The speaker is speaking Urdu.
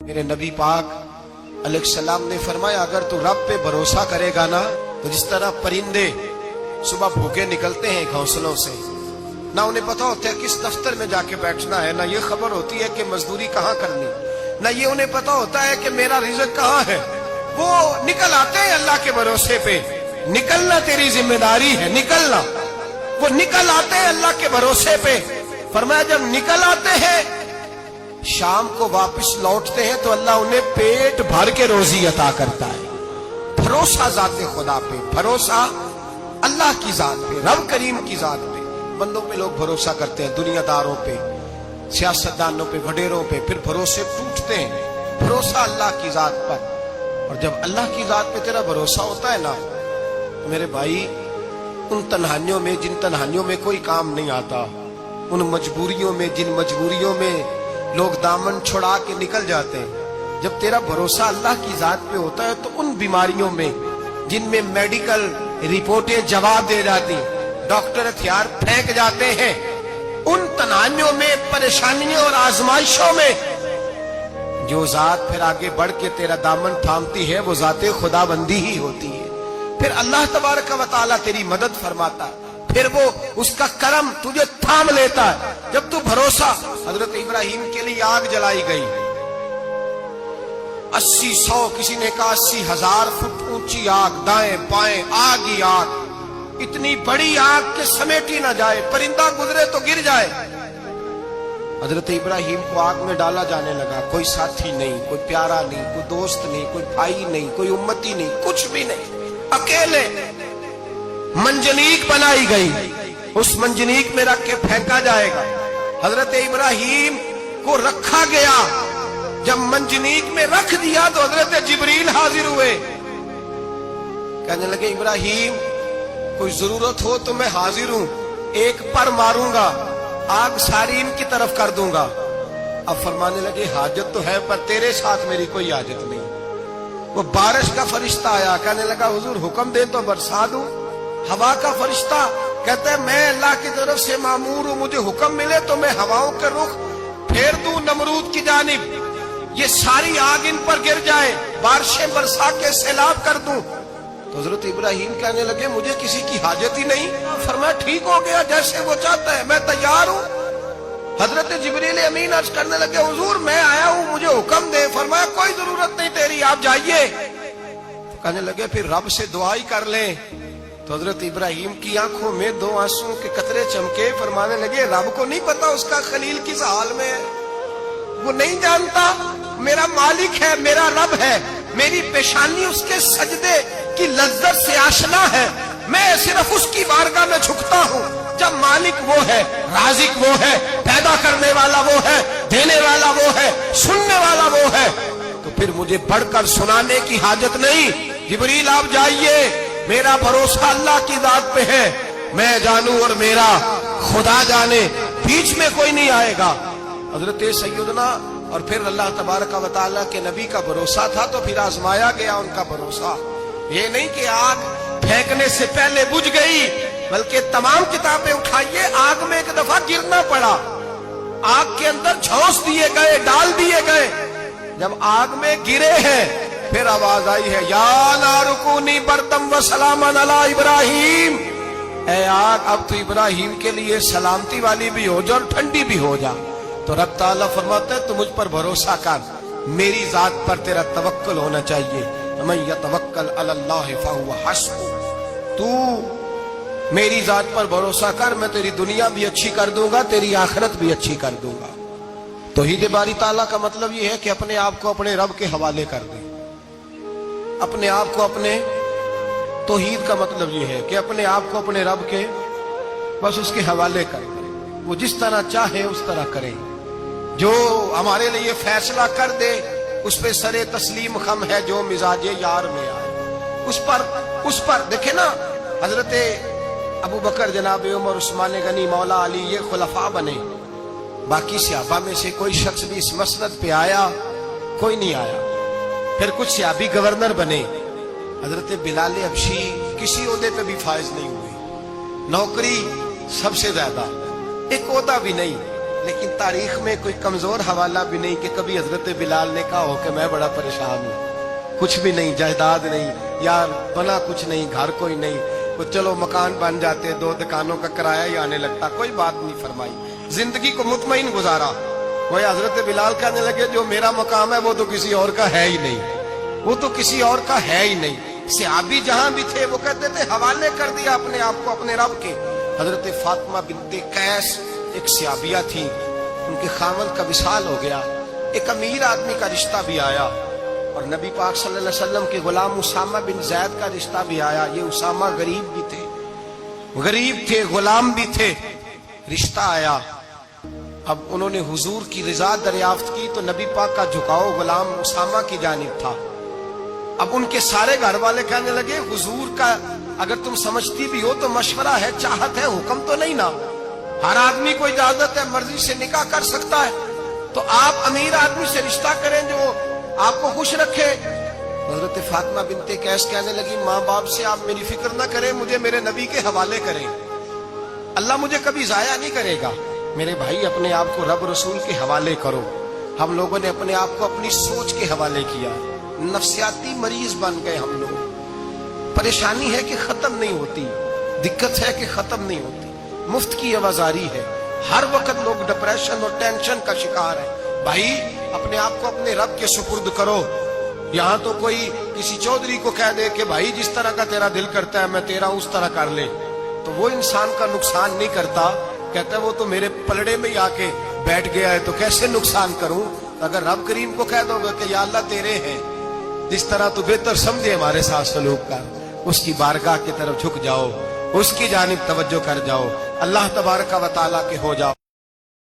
میرے نبی پاک علیہ السلام نے فرمایا اگر تو رب پہ بھروسہ کرے گا نا تو جس طرح پرندے صبح بھوکے نکلتے ہیں گھونسلوں سے، نہ انہیں پتا ہوتا ہے کس دفتر میں جا کے بیٹھنا ہے، نہ یہ خبر ہوتی ہے کہ مزدوری کہاں کرنی، نہ یہ انہیں پتا ہوتا ہے کہ میرا رزق کہاں ہے، وہ نکل آتے ہیں اللہ کے بھروسے پہ۔ نکلنا تیری ذمہ داری ہے، نکلنا۔ وہ نکل آتے ہیں اللہ کے بھروسے پہ۔ فرمایا جب نکل آتے ہیں شام کو واپس لوٹتے ہیں تو اللہ انہیں پیٹ بھر کے روزی عطا کرتا ہے۔ بھروسہ ذات خدا پہ، بھروسہ اللہ کی ذات پہ، رب کریم کی ذات پہ۔ بندوں پہ لوگ بھروسہ کرتے ہیں، دنیا داروں پہ، سیاستدانوں پہ، وڈیروں پہ، پھر بھروسے ٹوٹتے ہیں۔ بھروسہ اللہ کی ذات پر، اور جب اللہ کی ذات پہ تیرا بھروسہ ہوتا ہے نا تو میرے بھائی ان تنہائیوں میں جن تنہائیوں میں کوئی کام نہیں آتا، ان مجبوریوں میں جن مجبوریوں میں لوگ دامن چھڑا کے نکل جاتے ہیں، جب تیرا بھروسہ اللہ کی ذات پہ ہوتا ہے تو ان بیماریوں میں جن میں میڈیکل رپورٹیں جواب دے جاتی، ڈاکٹر ہتھیار پھینک جاتے ہیں، ان تنہائیوں میں، پریشانیوں اور آزمائشوں میں جو ذات پھر آگے بڑھ کے تیرا دامن تھامتی ہے وہ ذات خدا بندی ہی ہوتی ہے۔ پھر اللہ تبارک و تعالیٰ تیری مدد فرماتا ہے، پھر وہ اس کا کرم تجھے تھام لیتا ہے۔ جب تو بھروسہ، حضرت ابراہیم کے لیے آگ جلائی گئی، 80-100 کسی نے کہا 80,000 فٹ اونچی آگ، دائیں بائیں آگ ہی آگ، اتنی بڑی آگ کہ سمیٹی نہ جائے، پرندہ گزرے تو گر جائے۔ حضرت ابراہیم کو آگ میں ڈالا جانے لگا، کوئی ساتھی نہیں، کوئی پیارا نہیں، کوئی دوست نہیں، کوئی بھائی نہیں، کوئی امتی نہیں، کچھ بھی نہیں، اکیلے۔ منجنیق بنائی گئی، اس منجنیق میں رکھ کے پھینکا جائے گا۔ حضرت ابراہیم کو رکھا گیا، جب منجنیق میں رکھ دیا تو حضرت جبریل حاضر ہوئے، کہنے لگے ابراہیم کوئی ضرورت ہو تو میں حاضر ہوں، ایک پر ماروں گا آگ ساری ان کی طرف کر دوں گا۔ اب فرمانے لگے حاجت تو ہے پر تیرے ساتھ میری کوئی حاجت نہیں۔ وہ بارش کا فرشتہ آیا، کہنے لگا حضور حکم دیں تو برسا دوں۔ ہوا کا فرشتہ کہتا ہے میں اللہ کی طرف سے مامور ہوں، مجھے حکم ملے تو میں ہواؤں کے رخ پھیر دوں نمرود کی جانب، یہ ساری آگ ان پر گر جائے، بارشیں برسا کے سیلاب کر دوں۔ تو حضرت ابراہیم کہنے لگے مجھے کسی کی حاجت ہی نہیں۔ فرمایا ٹھیک ہو گیا، جیسے وہ چاہتا ہے میں تیار ہوں۔ حضرت جبریل امین عرض کرنے لگے حضور میں آیا ہوں، مجھے حکم دے۔ فرمایا کوئی ضرورت نہیں تیری، آپ جائیے۔ کہنے لگے پھر رب سے دعا ہی کر لیں۔ تو حضرت ابراہیم کی آنکھوں میں 2 آنسوں کے قطرے چمکے، فرمانے لگے رب کو نہیں پتا اس کا خلیل کس حال میں ہے، وہ نہیں جانتا، میرا مالک ہے، میرا رب ہے، میری پیشانی اس کے سجدے کی لذت سے آشنا ہے، میں صرف اس کی بارگاہ میں جھکتا ہوں۔ جب مالک وہ ہے، رازق وہ ہے، پیدا کرنے والا وہ ہے، دینے والا وہ ہے، سننے والا وہ ہے، تو پھر مجھے بڑھ کر سنانے کی حاجت نہیں۔ جبریل آپ جائیے، میرا بھروسہ اللہ کی ذات پہ ہے، میں جانوں اور میرا خدا جانے، بیچ میں کوئی نہیں آئے گا۔ حضرت سیدنا اور پھر اللہ تبارک و تعالیٰ کے نبی کا بھروسہ تھا تو پھر آزمایا گیا ان کا بھروسہ۔ یہ نہیں کہ آگ پھینکنے سے پہلے بجھ گئی، بلکہ تمام کتابیں اٹھائیے، آگ میں ایک دفعہ گرنا پڑا، آگ کے اندر جھونس دیے گئے، ڈال دیے گئے۔ جب آگ میں گرے ہیں پھر آواز آئی ہے یا نار کونی بردم و سلاما علی ابراہیم، اے آگ اب تو ابراہیم کے لیے سلامتی والی بھی ہو جا اور ٹھنڈی بھی ہو جا۔ تو رب تعالیٰ فرماتا ہے تو مجھ پر بھروسہ کر، میری ذات پر تیرا توکل ہونا چاہیے۔ وَمَن يَتَوَكَّلْ عَلَى اللَّهِ فَهُوَ حَسْبُهُ، تو میری ذات پر بھروسہ کر، میں تیری دنیا بھی اچھی کر دوں گا، تیری آخرت بھی اچھی کر دوں گا۔ توحید باری تعالیٰ کا مطلب یہ ہے کہ اپنے آپ کو اپنے رب کے حوالے کر دیں، اپنے آپ کو اپنے، توحید کا مطلب یہ ہے کہ اپنے آپ کو اپنے رب کے بس اس کے حوالے کر دیں، وہ جس طرح چاہے اس طرح کریں، جو ہمارے لیے فیصلہ کر دے اس پہ سر تسلیم خم ہے، جو مزاج یار میں آئے اس پر دیکھیں نا، حضرت ابو بکر، جناب عمر، عثمان غنی، مولا علی، یہ خلفاء بنے، باقی صحابہ میں سے کوئی شخص بھی اس مسند پہ آیا؟ کوئی نہیں آیا۔ پھر کچھ صحابی گورنر بنے، حضرت بلال حبشی کسی عہدے پہ بھی فائز نہیں ہوئے، نوکری سب سے زیادہ، ایک عہدہ بھی نہیں، لیکن تاریخ میں کوئی کمزور حوالہ بھی نہیں کہ کبھی حضرت بلال نے کہا ہو کہ میں بڑا پریشان ہوں، کچھ بھی نہیں، جائیداد نہیں، یار بنا کچھ نہیں، گھر کوئی نہیں، تو چلو مکان بن جاتے، 2 دکانوں کا کرایہ ہی آنے لگتا، کوئی بات نہیں فرمائی، زندگی کو مطمئن گزارا۔ وہ حضرت بلال کہنے لگے جو میرا مقام ہے وہ تو کسی اور کا ہے ہی نہیں، وہ تو کسی اور کا ہے ہی نہیں۔ صحابی جہاں بھی تھے وہ کہتے تھے حوالے کر دیا اپنے آپ کو اپنے رب کے۔ حضرت فاطمہ بنت قیس ایک صحابیہ تھی، ان کے خاوند کا وصال ہو گیا، ایک امیر آدمی کا رشتہ بھی آیا، اور نبی پاک صلی اللہ علیہ وسلم کے غلام اسامہ بن زید کا رشتہ بھی آیا۔ یہ اسامہ غریب بھی تھے، غریب تھے، غلام بھی تھے، رشتہ آیا۔ اب انہوں نے حضور کی رضا دریافت کی تو نبی پاک کا جھکاؤ غلام اسامہ کی جانب تھا۔ اب ان کے سارے گھر والے کہنے لگے حضور کا اگر تم سمجھتی بھی ہو تو مشورہ ہے، چاہت ہے، حکم تو نہیں نا، ہر آدمی کو اجازت ہے، مرضی سے نکاح کر سکتا ہے، تو آپ امیر آدمی سے رشتہ کریں جو آپ کو خوش رکھے۔ حضرت فاطمہ بنت قیس کہنے لگی ماں باپ سے آپ میری فکر نہ کریں، مجھے میرے نبی کے حوالے کریں، اللہ مجھے کبھی ضائع نہیں کرے گا۔ میرے بھائی اپنے آپ کو رب رسول کے حوالے کرو۔ ہم لوگوں نے اپنے آپ کو اپنی سوچ کے حوالے کیا، نفسیاتی مریض بن گئے ہم لوگ۔ پریشانی ہے کہ ختم نہیں ہوتی، دقت ہے کہ ختم نہیں ہوتی، مفت کی آوازاری ہے، ہر وقت لوگ ڈپریشن اور ٹینشن کا شکار ہے۔ بھائی اپنے آپ کو اپنے رب کے سپرد کرو۔ یہاں تو کوئی کسی چودھری کو کہہ دے کہ بھائی جس طرح کا تیرا دل کرتا ہے میں تیرا اس طرح کر لے، تو وہ انسان کا نقصان نہیں کرتا، کہتا ہے وہ تو میرے پلڑے میں ہی آ کے بیٹھ گیا ہے تو کیسے نقصان کروں۔ اگر رب کریم کو کہہ دو گے کہ یا اللہ تیرے ہیں، جس طرح تو بہتر سمجھے ہمارے ساتھ سلوک کر، اس کی بارگاہ کی طرف جھک جاؤ، اس کی جانب توجہ کر جاؤ، اللہ تبارک و تعالیٰ کے ہو جاؤ۔